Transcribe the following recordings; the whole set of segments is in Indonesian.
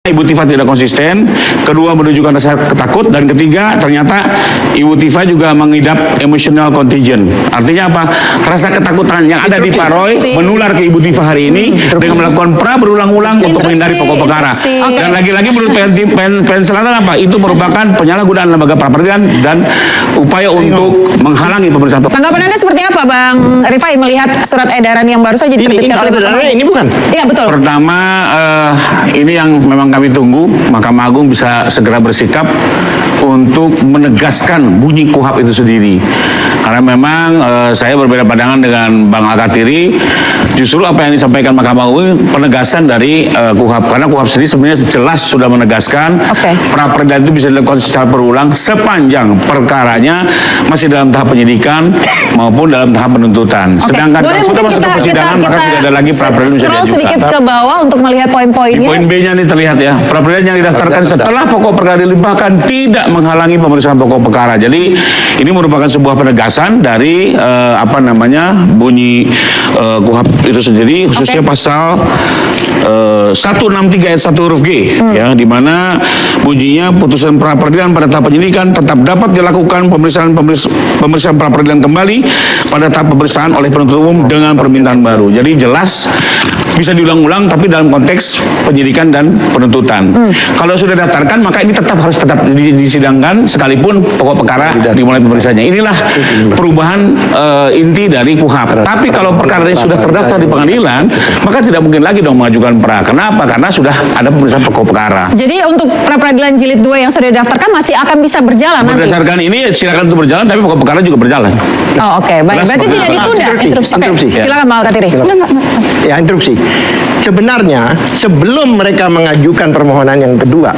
Ibu Tifa tidak konsisten, kedua menunjukkan rasa ketakut, dan ketiga ternyata Ibu Tifa juga mengidap emotional contagion. Artinya apa? Rasa ketakutan yang ada di Pak Roy menular ke Ibu Tifa hari ini dengan melakukan pra berulang-ulang untuk menghindari pokok perkara. Dan lagi-lagi menurut PN Selatan apa? Itu merupakan penyalahgunaan lembaga pra-peradilan dan upaya untuk menghalangi pemeriksaan. Tanggapan Anda seperti apa, Bang Rifai, melihat surat edaran yang baru saja diterbitkan oleh ini bukan? Iya, betul. Pertama, ini yang memang kami tunggu, Mahkamah Agung bisa segera bersikap untuk menegaskan bunyi KUHP itu sendiri. Karena memang saya berbeda pandangan dengan Bang Al-Katiri, justru apa yang disampaikan Mahkamah Agung penegasan dari KUHP. Karena KUHP sendiri sebenarnya jelas sudah menegaskan pra-peradilan itu bisa dilakukan secara berulang sepanjang perkaranya masih dalam tahap penyidikan maupun dalam tahap penuntutan. Sedangkan kalau sudah masuk ke persidangan maka tidak ada lagi pra-peradilan bisa diajukan. Sedikit ke bawah untuk melihat poin-poinnya. Di poin B-nya ini terlihat ya, pra-peradilan yang didaftarkan setelah pokok perkara dilimpahkan tidak menghalangi pemeriksaan pokok perkara. Jadi ini merupakan sebuah penegasan dari bunyi KUHP itu sendiri, khususnya pasal 163 ayat 1 huruf G, ya, di mana bunyinya putusan pra-peradilan pada tahap penyidikan tetap dapat dilakukan pemeriksaan pra-peradilan kembali pada tahap pemeriksaan oleh penuntut umum dengan permintaan baru. Jadi jelas bisa diulang-ulang tapi dalam konteks penyidikan dan penuntutan. Kalau sudah daftarkan maka ini tetap harus disidangkan sekalipun pokok perkara dimulai pemeriksaannya. Inilah perubahan inti dari KUHP. Tapi kalau perkaranya sudah terdaftar di pengadilan, maka tidak mungkin lagi dong mengajukan pra. Kenapa? Karena sudah ada pemeriksaan pokok perkara. Jadi untuk pra-peradilan jilid 2 yang sudah didaftarkan masih akan bisa berjalan nanti? Berdasarkan ini silakan untuk berjalan, tapi pokok perkara juga berjalan. Oh, oke. Baik. Berarti tidak ditunda interupsi. Silakan Pak Al-Katiri. Ya, interupsi. Sebenarnya sebelum mereka mengajukan permohonan yang kedua,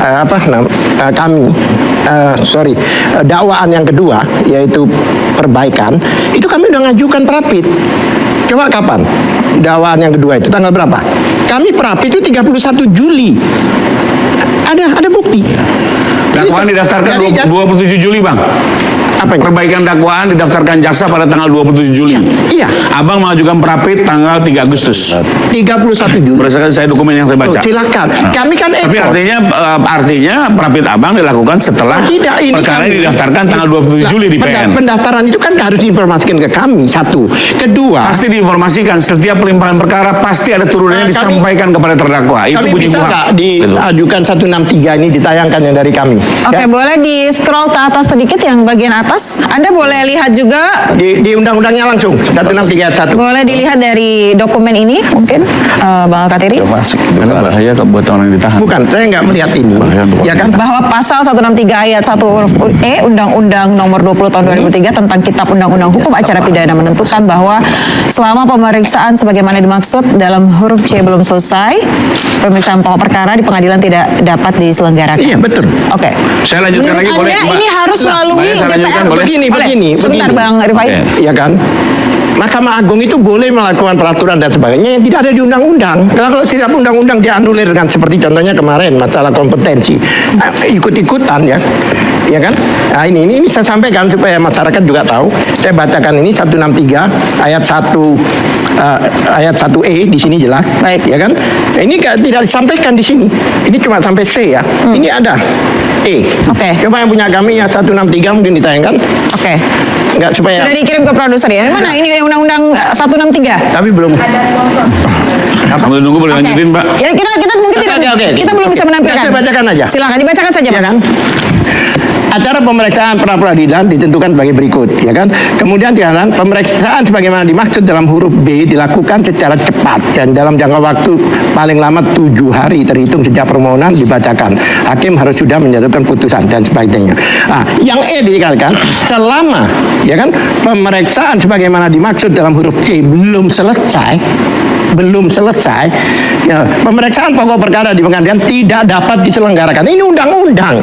dakwaan yang kedua yaitu perbaikan, itu kami udah ngajukan prapit. Coba kapan dakwaan yang kedua itu, tanggal berapa? Kami prapit itu 31 Juli. Ada bukti. Dakwaan didaftarkan 27 Juli, Bang. Apanya? Perbaikan dakwaan didaftarkan jaksa pada tanggal 27 Juli. Iya. Abang mengajukan prapit tanggal 3 Agustus. 31 Juli. Berdasarkan saya dokumen yang saya baca. Silakan. Kami kan Tapi artinya prapit Abang dilakukan setelah perkara didaftarkan tanggal 27 Juli di PN. Pendaftaran itu kan harus diinformasikan ke kami, satu. Kedua, pasti diinformasikan setiap pelimpahan perkara pasti ada turunannya disampaikan kepada terdakwa. Itu bunyi bisa nggak diajukan 163 ini ditayangkan yang dari kami? Oke, boleh di scroll ke atas sedikit yang bagian atas. Anda boleh lihat juga di undang-undangnya langsung 163 ayat 1. Boleh dilihat dari dokumen ini mungkin Bang Al-Katiri. Karena bahaya buat orang yang ditahan. Bukan, saya nggak melihat ini. Ya kan? Bahwa pasal 163 ayat 1 huruf E Undang-Undang Nomor 20 Tahun 2003 tentang Kitab Undang-Undang Hukum Acara Pidana menentukan bahwa selama pemeriksaan sebagaimana dimaksud dalam huruf C belum selesai, pemeriksaan pokok perkara di pengadilan tidak dapat diselenggarakan. Iya, betul. Oke. Saya lanjutkan lagi boleh. Ini harus melalui DPR. Begini. Sebentar Bang Rifai. Ya kan? Mahkamah Agung itu boleh melakukan peraturan dan sebagainya yang tidak ada di undang-undang. Kalau setiap undang-undang dianulir dengan seperti contohnya kemarin masalah kompetensi, ikut-ikutan ya kan? Nah, ini saya sampaikan supaya masyarakat juga tahu. Saya bacakan ini 163 ayat 1E di sini jelas. Baik. Ya kan? Ini tidak disampaikan di sini. Ini cuma sampai C ya. Ini ada E. Oke. Coba yang punya kami yang 163 mungkin ditayangkan. Oke. Enggak supaya sudah dikirim ke produser ya. Mana ini undang-undang 163? Tapi belum. Sambil nunggu boleh lanjutin, Pak. Ya, kita mungkin kita belum bisa menampilkan. Saya bacakan aja. Silakan dibacakan saja, Pak. Ya kan? Acara pemeriksaan pra-peradilan ditentukan sebagai berikut, ya kan? Kemudian dikatakan pemeriksaan sebagaimana dimaksud dalam huruf B dilakukan secara cepat dan dalam jangka waktu paling lama 7 hari terhitung sejak permohonan dibacakan. Hakim harus sudah menjatuhkan putusan dan sebagainya. Nah, yang E dikatakan selama, ya kan, pemeriksaan sebagaimana dimaksud dalam huruf C belum selesai, ya, pemeriksaan pokok perkara di pengadilan tidak dapat diselenggarakan. Ini undang-undang.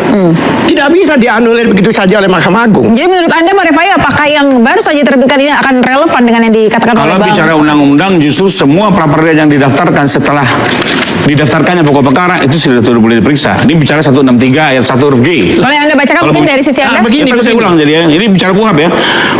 Tidak bisa dianulir begitu saja oleh Mahkamah Agung. Jadi menurut Anda, Pak Rifai, apakah yang baru saja terbitkan ini akan relevan dengan yang dikatakan oleh Bang? Kalau bicara undang-undang, justru semua pra-peradilan yang didaftarkan setelah didaftarkannya pokok perkara itu sudah boleh diperiksa. Ini bicara 163 ayat 1 huruf G. Boleh Anda bacakan mungkin dari sisi Anda? Begini, saya ulang jadi ya. Ini bicara KUHP ya.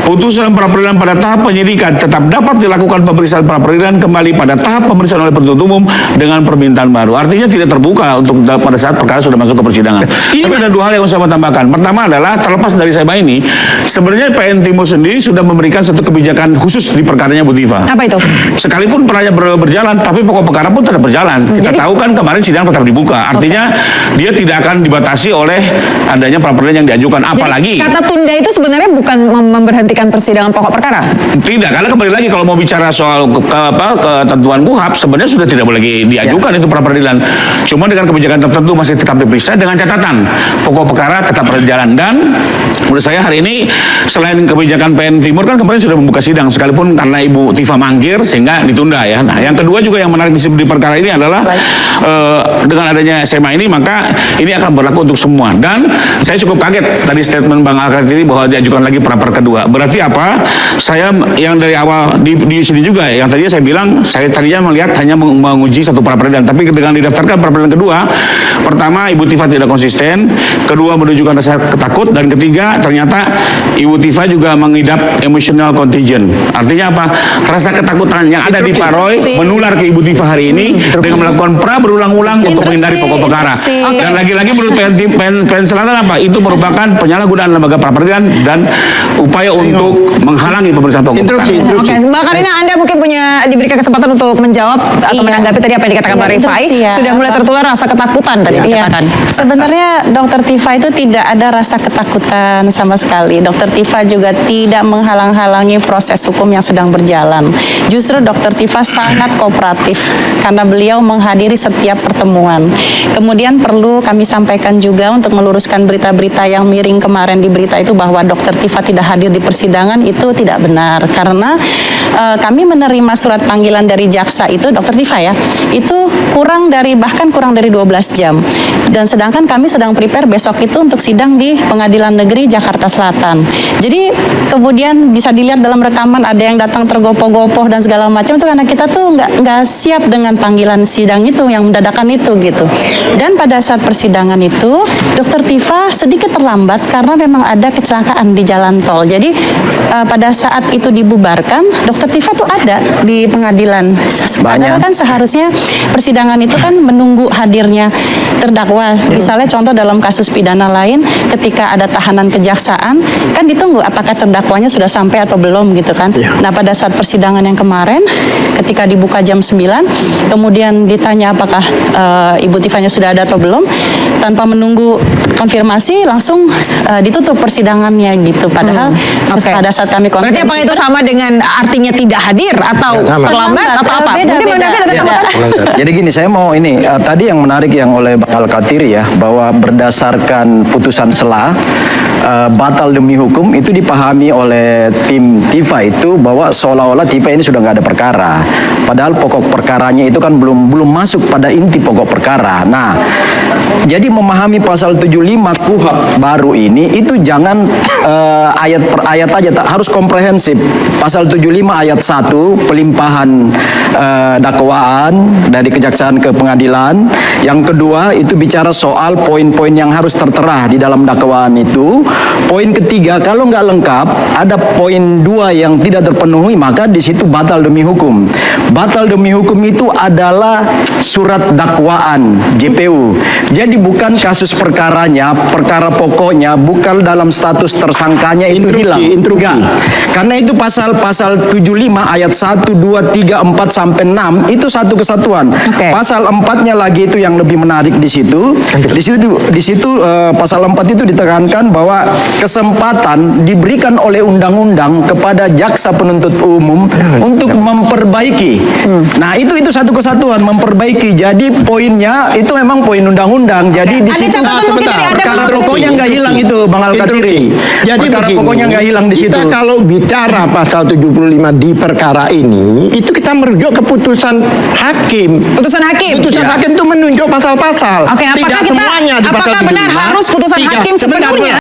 Putusan pra peradilan pada tahap penyidikan tetap dapat dilakukan pemeriksaan pra peradilan kembali pada tahap pemeriksaan oleh penuntut umum dengan permintaan baru. Artinya tidak terbuka untuk pada saat perkara sudah masuk ke persidangan. Tapi ada dua hal yang saya mau tambahkan. Pertama adalah terlepas dari saya ini, sebenarnya PN Timur sendiri sudah memberikan satu kebijakan khusus di perkaranya Bu Tifa. Apa itu? Sekalipun perkara berjalan, tapi pokok perkara pun tetap berjalan. Kita tahu kan kemarin sidang tetap dibuka. Artinya dia tidak akan dibatasi oleh adanya pra peradilan yang diajukan. Apalagi jadi, kata tunda itu sebenarnya bukan memberhentikan persidangan pokok perkara. Tidak, karena kembali lagi kalau mau bicara soal ketentuan KUHP sebenarnya sudah tidak boleh lagi diajukan itu pra peradilan. Cuma dengan kebijakan tertentu masih tetap diperiksa dengan catatan pokok perkara tetap berjalan. Dan menurut saya hari ini selain kebijakan PN Timur kan kemarin sudah membuka sidang sekalipun karena Ibu Tifa mangkir sehingga ditunda ya. Nah, yang kedua juga yang menarik di perkara ini adalah dengan adanya SMA ini maka ini akan berlaku untuk semua. Dan saya cukup kaget tadi statement Bang Al-Kartiri bahwa diajukan lagi pra-per kedua. Berarti apa? Saya yang dari awal di sini juga yang tadinya saya bilang saya tadinya melihat hanya menguji satu pra-peradilan, tapi dengan didaftarkan pra-peradilan kedua, pertama Ibu Tifa tidak konsisten, kedua menunjukkan rasa ketakut, dan ketiga ternyata Ibu Tifa juga mengidap emotional contagion. Artinya apa? Rasa ketakutan yang ada di Pak Roy menular ke Ibu Tifa hari ini dengan melakukan pra berulang-ulang untuk menghindari pokok perkara. Dan lagi-lagi menurut PN Selatan apa? Itu merupakan penyalahgunaan lembaga pra-peradilan dan upaya untuk menghalangi pemeriksaan pokok perkara. Oke, Mbak Karina, Anda mungkin diberikan kesempatan untuk menjawab atau menanggapi tadi apa yang dikatakan Mbak Rifai. Sudah mulai tertular rasa ketakutan tadi dikatakan. Sebenarnya Dokter Tifa itu tidak ada rasa ketakutan sama sekali. Dokter Tifa juga tidak menghalang-halangi proses hukum yang sedang berjalan. Justru Dokter Tifa sangat kooperatif karena beliau menghadiri setiap pertemuan. Kemudian perlu kami sampaikan juga untuk meluruskan berita-berita yang miring kemarin di berita itu bahwa Dokter Tifa tidak hadir di persidangan, itu tidak benar. Karena kami menerima surat panggilan dari jaksa itu, Dokter Tifa ya, itu bahkan kurang dari 12 jam. Dan sedangkan kami sedang prepare besok itu untuk sidang di Pengadilan Negeri Jakarta Selatan. Jadi kemudian bisa dilihat dalam rekaman ada yang datang tergopoh-gopoh dan segala macam, itu karena kita tuh nggak siap dengan panggilan sidang itu yang mendadakan itu gitu. Dan pada saat persidangan itu Dokter Tifa sedikit terlambat karena memang ada kecelakaan di jalan tol. Jadi pada saat itu dibubarkan, Dokter Tifa tuh ada di pengadilan. Padahal kan seharusnya persidangan itu kan menunggu hadirnya terdakwa. Misalnya contoh dalam kasus pidana lain, ketika ada tahanan kejaksaan, kan ditunggu apakah terdakwanya sudah sampai atau belum gitu kan. Nah pada saat persidangan yang kemarin, ketika dibuka jam 9, kemudian ditanya apakah Ibu Tifanya sudah ada atau belum, tanpa menunggu konfirmasi langsung ditutup persidangannya gitu. Padahal pada saat kami konferensi, berarti apa itu sama dengan artinya tidak hadir atau terlambat atau apa? Jadi gini, saya mau tadi yang menarik yang oleh Bang Al-Kartiri ya, bahwa berdasarkan putusan sela batal demi hukum itu dipahami oleh tim Tifa itu bahwa seolah-olah Tifa ini sudah nggak ada perkara. Padahal pokok perkaranya itu kan belum masuk pada inti pokok perkara. Nah, jadi memahami pasal 75 KUHP baru ini itu jangan ayat per ayat aja, harus komprehensif. Pasal 75 ayat 1 pelimpahan dakwaan dari kejaksaan ke pengadilan. Yang kedua itu bicara soal poin-poin yang harus tertera di dalam dakwaan itu. Poin ketiga, kalau nggak lengkap, ada poin 2 yang tidak terpenuhi, maka di situ batal demi hukum. Batal demi hukum itu adalah surat dakwaan JPU. Jadi bukan kasus perkaranya, perkara pokoknya, bukan dalam status tersangkanya itu hilang. Enggak. Karena itu pasal 75 ayat 1, 2, 3, 4 sampai 6 itu satu kesatuan. Pasal 4-nya lagi itu yang lebih menarik di situ. Di situ pasal 4 itu ditekankan bahwa kesempatan diberikan oleh undang-undang kepada jaksa penuntut umum untuk memperbaiki. Nah, itu satu kesatuan, memperbaiki. Jadi poinnya itu memang poin undang-undang. Jadi di situ perkara pokoknya nggak hilang itu, Bang Al-Kartiri. Jadi perkara pokoknya nggak hilang di situ. Kita kalau bicara pasal 75 di perkara ini, itu kita merujuk ke putusan hakim. Putusan hakim. Putusan hakim itu menunjuk pasal-pasal. Oke, apakah tidak semuanya di pasal 75. apakah benar harus putusan hakim sepenuhnya?